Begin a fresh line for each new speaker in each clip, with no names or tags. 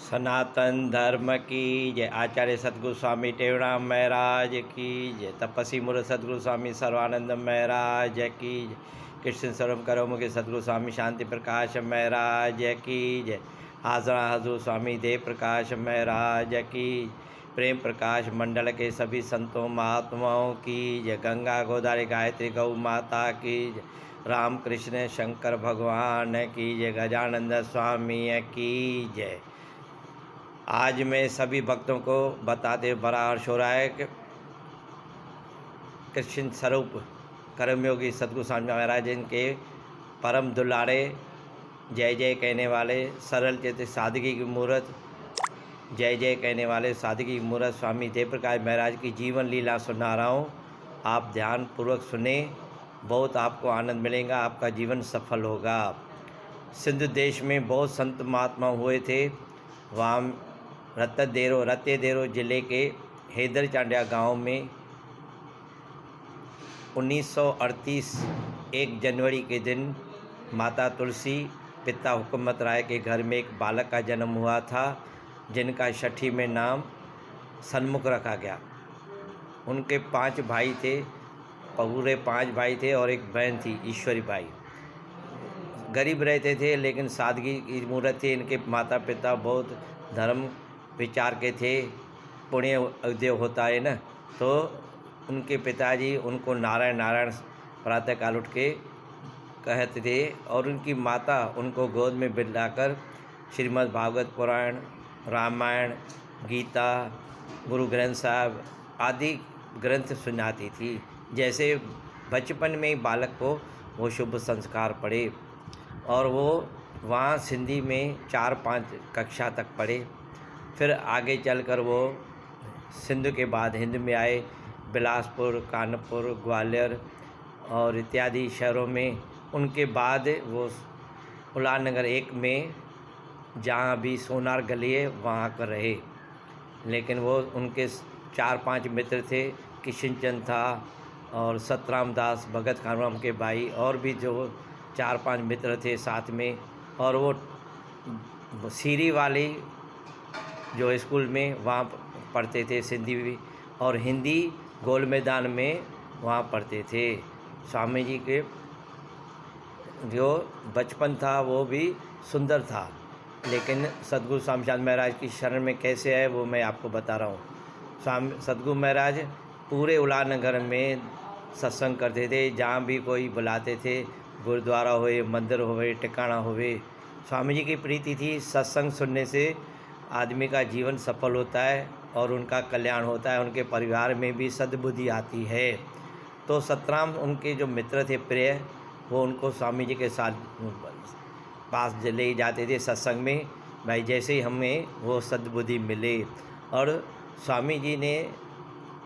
सनातन धर्म की जय। आचार्य सतगुरु स्वामी टेवराम महाराज की जय। तपस्वी मूर्ख सतगुरु स्वामी सर्वानंद महाराज की जय। कृष्ण सर्वम करो मुखे सतगुरु स्वामी शांति प्रकाश महाराज की जय। हाजरा हजूर स्वामी देव प्रकाश महाराज की। प्रेम प्रकाश मंडल के सभी संतों महात्माओं की जय। गंगा गोदावरी गायत्री गौ माता की जय। राम कृष्ण शंकर भगवान की जय। गजानंद स्वामी की जय। आज मैं सभी भक्तों को बताते बड़ा हर्ष हो रहा है कि कृष्ण स्वरूप कर्मयोगी सतगुरु स्वामी महाराज इनके परम दुलारे जय जय कहने वाले सरल चित सादगी की मूर्त जय जय कहने वाले सादगी की मूर्त स्वामी जयप्रकाश महाराज की जीवन लीला सुना रहा हूँ। आप ध्यान पूर्वक सुने, बहुत आपको आनंद मिलेगा, आपका जीवन सफल होगा। सिंधु देश में बहुत संत महात्मा हुए थे। वहाँ रत्तेदेरो जिले के हैदर चांडिया गांव में 1938 1 जनवरी के दिन माता तुलसी पिता हुकूमत राय के घर में एक बालक का जन्म हुआ था, जिनका छठी में नाम सन्मुख रखा गया। उनके 5 भाई थे, पूरे 5 भाई थे और एक बहन थी ईश्वरी बाई। गरीब रहते थे लेकिन सादगी की मूर्त थी। इनके माता पिता बहुत धर्म विचार के थे, पुण्य उद्योग होता है ना, तो उनके पिताजी उनको नारायण नारायण प्रातःकाल उठ के कहते थे और उनकी माता उनको गोद में बिठाकर श्रीमद् भागवत पुराण, रामायण, गीता, गुरु ग्रंथ साहब आदि ग्रंथ सुनाती थी। जैसे बचपन में ही बालक को वो शुभ संस्कार पढ़े और वो वहाँ सिंधी में 4-5 कक्षा तक पढ़े। फिर आगे चलकर वो सिंध के बाद हिंद में आए, बिलासपुर, कानपुर, ग्वालियर और इत्यादि शहरों में। उनके बाद वो उल्लानगर 1 में, जहाँ अभी सोनार गली है, वहाँ पर रहे। लेकिन वो उनके 4-5 मित्र थे, किशन था और सतराम दास, भगत खानराम के भाई और भी जो 4-5 मित्र थे साथ में। और वो सीरी वाली जो स्कूल में वहाँ पढ़ते थे सिंधी भी, और हिंदी गोल मैदान में वहाँ पढ़ते थे। स्वामी जी के जो बचपन था वो भी सुंदर था, लेकिन सतगुरु स्वामी चांद महाराज की शरण में कैसे है वो मैं आपको बता रहा हूँ। स्वामी सतगुरु महाराज पूरे उल्लानगर में सत्संग करते थे, जहाँ भी कोई बुलाते थे, गुरुद्वारा होए, मंदिर होए, टिकाणा होए। स्वामी जी की प्रीति थी, सत्संग सुनने से आदमी का जीवन सफल होता है और उनका कल्याण होता है, उनके परिवार में भी सद्बुद्धि आती है। तो सतराम उनके जो मित्र थे प्रिय, वो उनको स्वामी जी के साथ पास ले जाते थे सत्संग में, भाई जैसे ही हमें वो सद्बुद्धि मिले। और स्वामी जी ने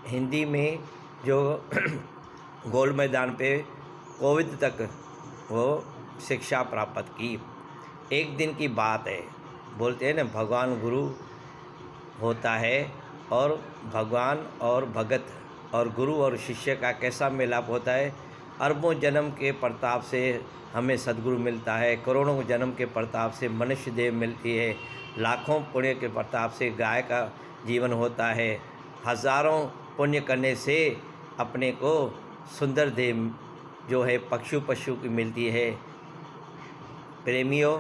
हिंदी में जो गोल मैदान पे कोविद तक वो शिक्षा प्राप्त की। एक दिन की बात है, बोलते हैं ना भगवान गुरु होता है, और भगवान और भगत और गुरु और शिष्य का कैसा मिलाप होता है। अरबों जन्म के प्रताप से हमें सद्गुरु मिलता है, करोड़ों जन्म के प्रताप से मनुष्य देह मिलती है, लाखों पुण्य के प्रताप से गाय का जीवन होता है, हजारों पुण्य करने से अपने को सुंदर देह जो है पशु की मिलती है। प्रेमियों,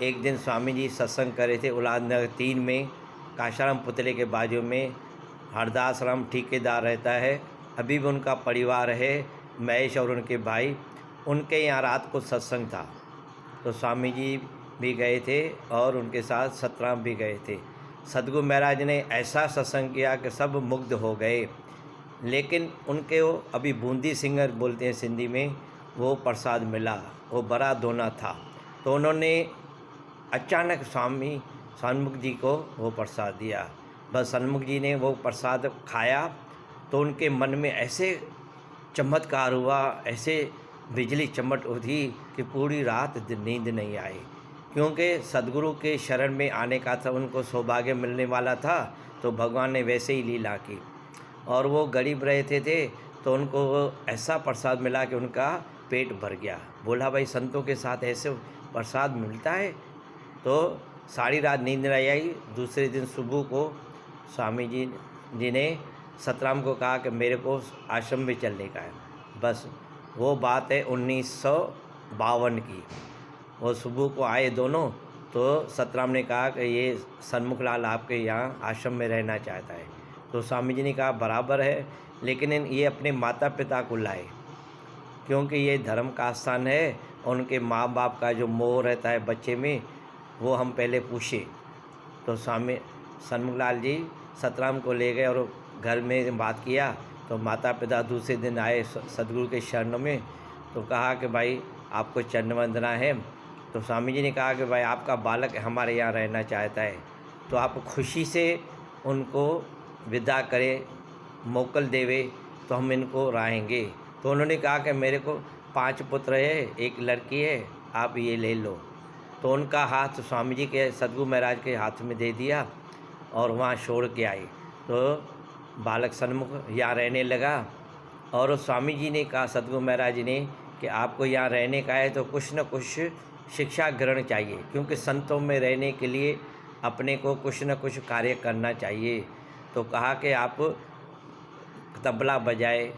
एक दिन स्वामी जी सत्संग कर रहे थे उल्लानगर 3 में, काशाराम पुतले के बाजू में हरदास राम ठेकेदार रहता है, अभी भी उनका परिवार है, महेश और उनके भाई। उनके यहाँ रात को सत्संग था, तो स्वामी जी भी गए थे और उनके साथ सतराम भी गए थे। सतगुरु महाराज ने ऐसा सत्संग किया कि सब मुग्ध हो गए। लेकिन उनके वो अभी बूंदी सिंगर बोलते हैं सिंधी में, वो प्रसाद मिला, वो बड़ा दोना था। तो उन्होंने अचानक स्वामी सन्मुख जी को वो प्रसाद दिया। बस सन्मुख जी ने वो प्रसाद खाया तो उनके मन में ऐसे चमत्कार हुआ, ऐसे बिजली चमक उठी कि पूरी रात नींद नहीं आई, क्योंकि सदगुरु के शरण में आने का था, उनको सौभाग्य मिलने वाला था। तो भगवान ने वैसे ही लीला की, और वो गरीब रहते थे तो उनको ऐसा प्रसाद मिला कि उनका पेट भर गया। बोला भाई संतों के साथ ऐसे प्रसाद मिलता है? तो सारी रात नींद नहीं आई। दूसरे दिन सुबह को स्वामी जी ने सतराम को कहा कि मेरे को आश्रम में चलने का है। बस वो बात है 1952 की। वो सुबह को आए दोनों, तो सतराम ने कहा कि ये सन्मुखलाल आपके यहाँ आश्रम में रहना चाहता है। तो स्वामी जी ने कहा बराबर है, लेकिन ये अपने माता पिता को लाए, क्योंकि ये धर्म का स्थान है। उनके माँ बाप का जो मोह रहता है बच्चे में, वो हम पहले पूछे। तो स्वामी सन्मुखलाल जी सतराम को ले गए और घर में बात किया। तो माता पिता दूसरे दिन आए सदगुरु के शरणों में। तो कहा कि भाई आपको चरण वंदना है। तो स्वामी जी ने कहा कि भाई आपका बालक हमारे यहाँ रहना चाहता है, तो आप खुशी से उनको विदा करें, मोकल देवे, तो हम इनको रहेंगे। तो उन्होंने कहा कि मेरे को 5 पुत्र है, 1 लड़की है, आप ये ले लो। तो उनका हाथ स्वामी जी के सदगुरु महाराज के हाथ में दे दिया और वहाँ छोड़ के आए। तो बालक सन्मुख यहाँ रहने लगा। और स्वामी जी ने कहा सदगुरु महाराज जी ने कि आपको यहाँ रहने का है तो कुछ न कुछ शिक्षा ग्रहण चाहिए, क्योंकि संतों में रहने के लिए अपने को कुछ न कुछ कार्य करना चाहिए। तो कहा कि आप तबला बजाए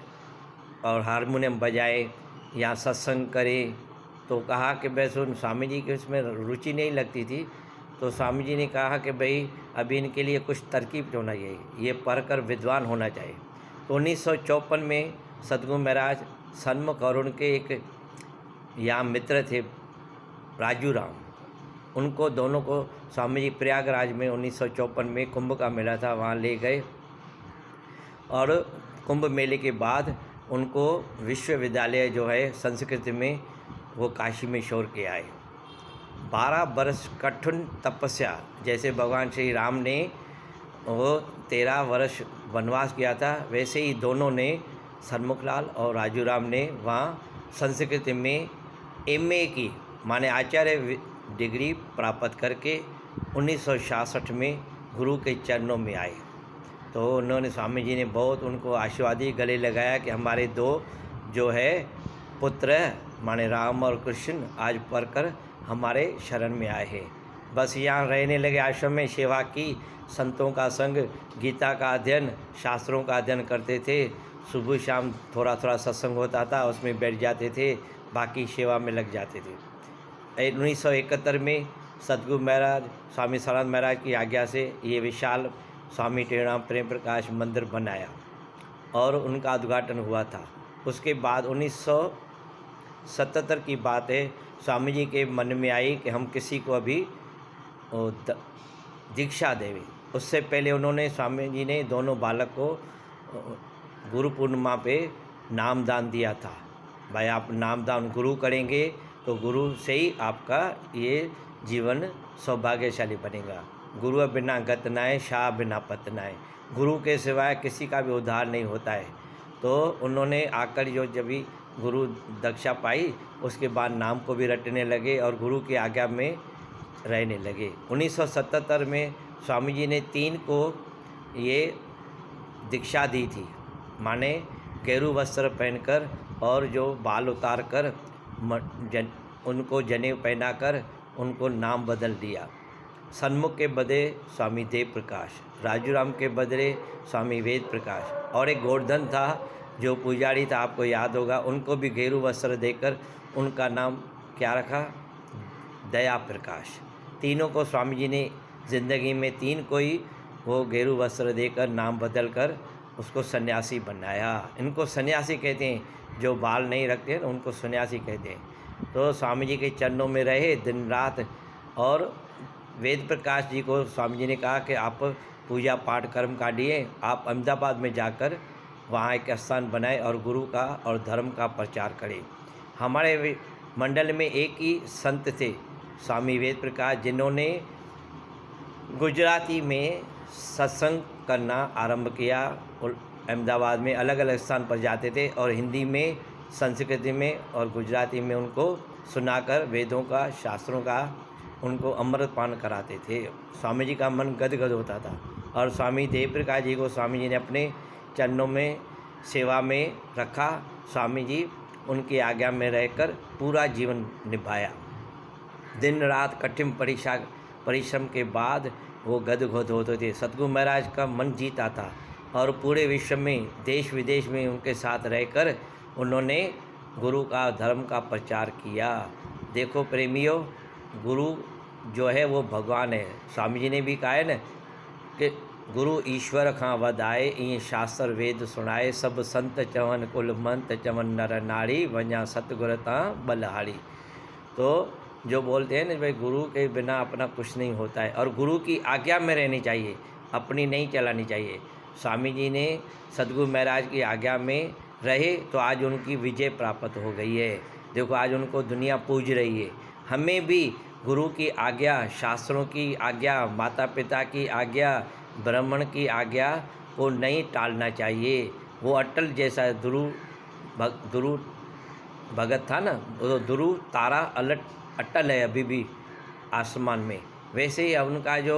और हारमोनियम बजाए या सत्संग करें। तो कहा कि बस उन स्वामी जी की उसमें रुचि नहीं लगती थी। तो स्वामी जी ने कहा कि भाई अभी इनके लिए कुछ तरकीब होना चाहिए, ये पढ़कर विद्वान होना चाहिए। तो 1954 में सदगुरु महाराज सन्मुख और उनके एक यहाँ मित्र थे राजू राम, उनको दोनों को स्वामी जी प्रयागराज में 1954 में कुंभ का मेला था, वहाँ ले गए। और कुंभ मेले के बाद उनको विश्वविद्यालय जो है संस्कृत में, वो काशी में छोड़ के आए। 12 वर्ष कठिन तपस्या, जैसे भगवान श्री राम ने वो 13 वर्ष वनवास किया था, वैसे ही दोनों ने, सन्मुखलाल और राजू राम ने, वहाँ संस्कृत में MA की, माने आचार्य डिग्री प्राप्त करके 1966 में गुरु के चरणों में आए। तो उन्होंने, स्वामी जी ने बहुत उनको आशीर्वादी गले लगाया कि हमारे 2 जो है पुत्र माने राम और कृष्ण आज पढ़कर हमारे शरण में आए हैं। बस यहाँ रहने लगे, आश्रम में सेवा की, संतों का संग, गीता का अध्ययन, शास्त्रों का अध्ययन करते थे। सुबह शाम थोड़ा थोड़ा सत्संग होता था, उसमें बैठ जाते थे, बाकी सेवा में लग जाते थे। 1971 में सदगुरु महाराज स्वामी सदानंद महाराज की आज्ञा से ये विशाल स्वामी टेढ़ाम प्रेम प्रकाश मंदिर बनाया और उनका उद्घाटन हुआ था। उसके बाद 1977 की बात है, स्वामी जी के मन में आई कि हम किसी को अभी दीक्षा देवें। उससे पहले उन्होंने, स्वामी जी ने दोनों बालक को गुरु पूर्णिमा पे नामदान दिया था। भाई आप नामदान गुरु करेंगे तो गुरु से ही आपका ये जीवन सौभाग्यशाली बनेगा। गुरु बिना गत नाय, शाह बिना पत नाय। गुरु के सिवाय किसी का भी उद्धार नहीं होता है। तो उन्होंने आकर जो जब भी गुरु दीक्षा पाई, उसके बाद नाम को भी रटने लगे और गुरु की आज्ञा में रहने लगे। 1977 में स्वामी जी ने 3 को ये दीक्षा दी थी, माने गेरू वस्त्र पहनकर और जो बाल उतार कर उनको जनेऊ पहनाकर उनको नाम बदल दिया। सन्मुख के बदले स्वामी देव प्रकाश, राजू राम के बदले स्वामी वेद प्रकाश, और एक गोवर्धन था जो पुजारी था, आपको याद होगा, उनको भी गेरू वस्त्र देकर उनका नाम क्या रखा, दया प्रकाश। तीनों को स्वामी जी ने ज़िंदगी में 3 को ही वो गेरू वस्त्र देकर नाम बदल कर उसको सन्यासी बनाया। इनको सन्यासी कहते हैं, जो बाल नहीं रखते हैं उनको सन्यासी कहते हैं। तो स्वामी जी के चरणों में रहे दिन रात। और वेद प्रकाश जी को स्वामी जी ने कहा कि आप पूजा पाठ कर्म काटिए, आप अहमदाबाद में जाकर वहाँ एक स्थान बनाए और गुरु का और धर्म का प्रचार करें। हमारे मंडल में एक ही संत थे, स्वामी वेद प्रकाश, जिन्होंने गुजराती में सत्संग करना आरंभ किया। अहमदाबाद में अलग अलग स्थान पर जाते थे और हिंदी में, संस्कृत में और गुजराती में उनको सुनाकर वेदों का, शास्त्रों का उनको अमृत पान कराते थे। स्वामी जी का मन गदगद होता था। और स्वामी देव प्रकाश जी को स्वामी जी ने अपने चरणों में सेवा में रखा। स्वामी जी उनकी आज्ञा में रहकर पूरा जीवन निभाया। दिन रात कठिन परीक्षा परिश्रम के बाद वो गदगद होते थे। सतगुरु महाराज का मन जीता था और पूरे विश्व में देश विदेश में उनके साथ रहकर उन्होंने गुरु का धर्म का प्रचार किया। देखो प्रेमियों, गुरु जो है वो भगवान है। स्वामी जी ने भी कहा है न कि गुरु ईश्वर खां वधाए, ईअं शास्त्र वेद सुनाए, सब संत चवन कुल मंत चवन नर नारी, वञा सतगुर तां बलहारी। तो जो बोलते हैं ना भाई गुरु के बिना अपना कुछ नहीं होता है और गुरु की आज्ञा में रहनी चाहिए, अपनी नहीं चलानी चाहिए। स्वामी जी ने सतगुरु महाराज की आज्ञा में रहे तो आज उनकी विजय प्राप्त हो गई है। देखो आज उनको दुनिया पूज रही है। हमें भी गुरु की आज्ञा, शास्त्रों की आज्ञा, माता पिता की आज्ञा, ब्राह्मण की आज्ञा को नहीं टालना चाहिए। वो अटल जैसा ध्रुव भगत था ना, वो ध्रुव तारा अटल है अभी भी आसमान में। वैसे ही उनका जो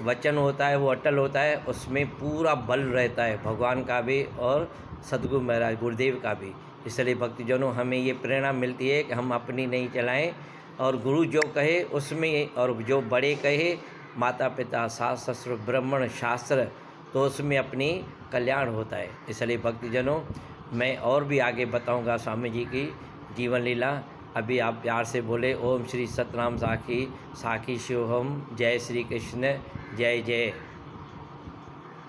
वचन होता है वो अटल होता है, उसमें पूरा बल रहता है भगवान का भी और सतगुरु महाराज गुरुदेव का भी। इसलिए भक्तजनों हमें ये प्रेरणा मिलती है कि हम अपनी नहीं चलाएं और गुरु जो कहे उसमें, और जो बड़े कहे माता पिता सास ससुर ब्राह्मण शास्त्र, तो उसमें अपनी कल्याण होता है। इसलिए भक्तजनों मैं और भी आगे बताऊंगा स्वामी जी की जीवन लीला। अभी आप प्यार से बोले ओम श्री सतनाम साखी साखी शिवोहम। जय श्री कृष्ण, जय जय।